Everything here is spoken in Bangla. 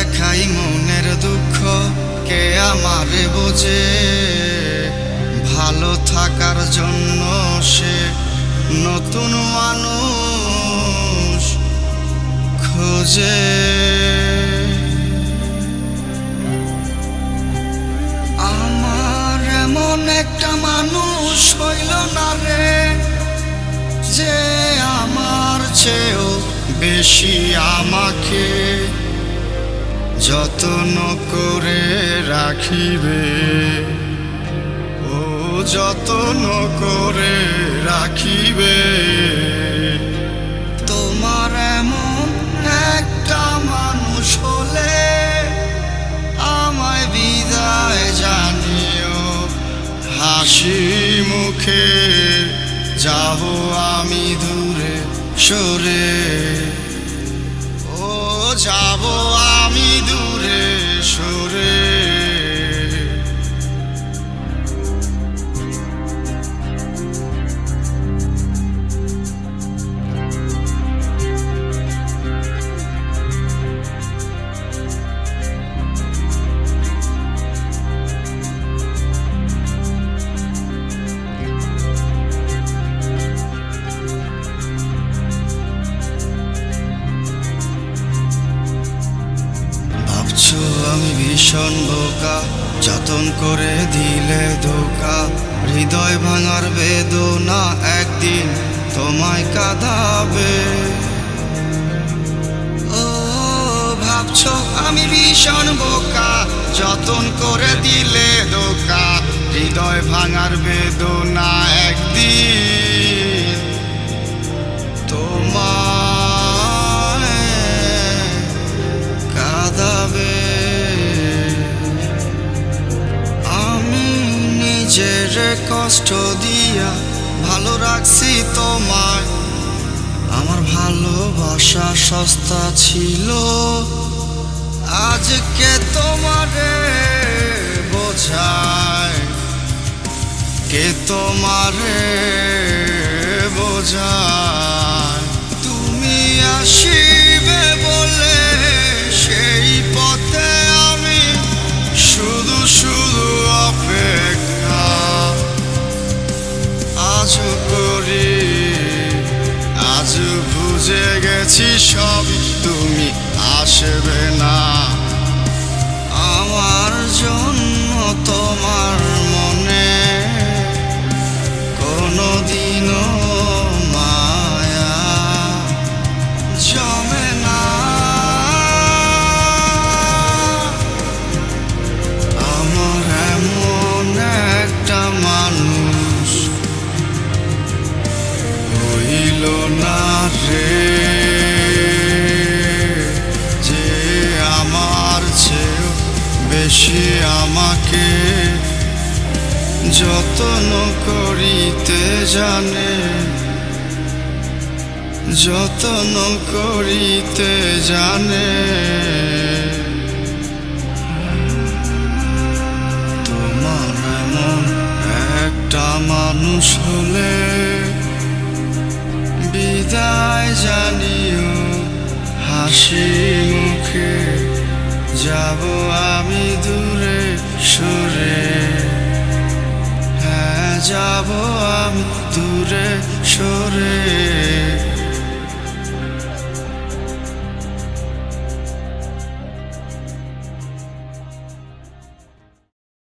দেখাই মনের দুঃখ কে আমারে বোঝে ভালো থাকার জন্য সে নতুন মানুষ খোঁজে আমার এমন একটা মানুষ হইল না রে যে আমার চেয়েও বেশি আমাকে যত্ন করে রাখিবে ও যত্ন করে রাখিবে তোমার এমন একটা মানুষ হলে আমায় বিদায় জানিও হাসি মুখে যাব আমি দূরে সরে ও যাব আমি দূরে সরে আমি ভীষণ বোকা যতন করে দিলে ধোকা হৃদয় ভাঙার বেদনা একদিন তোমায় কাঁদাবে ও ভাবছো আমি ভীষণ বোকা যতন করে দিলে ধোকা হৃদয় ভাঙার বেদনা একদিন তোমায় কাঁদাবে নিজের কষ্ট দিয়া ভালো রাখছি তোমায় আমার ভালোবাসা সস্তা ছিল আজকে তোমারে বোঝায় কে তোমারে বোঝায় তুমি আসিবে বলে সেই পথে আমি শুধু শুধু অপেক্ষা আজও করি আজ বুঝে গেছি সব তুমি আসবে না আমার জন্য তোমার মনে কোনোদিনও মায়া জমে না আমার এমন একটা মানুষ হইল না রে যে আমার চেয়েও বেশি আমাকে যত্ন করিতে জানে যত্ন করিতে জানে তোমার এমন একটা মানুষ হলে বিদায় জানিও হাসি মুখে যাব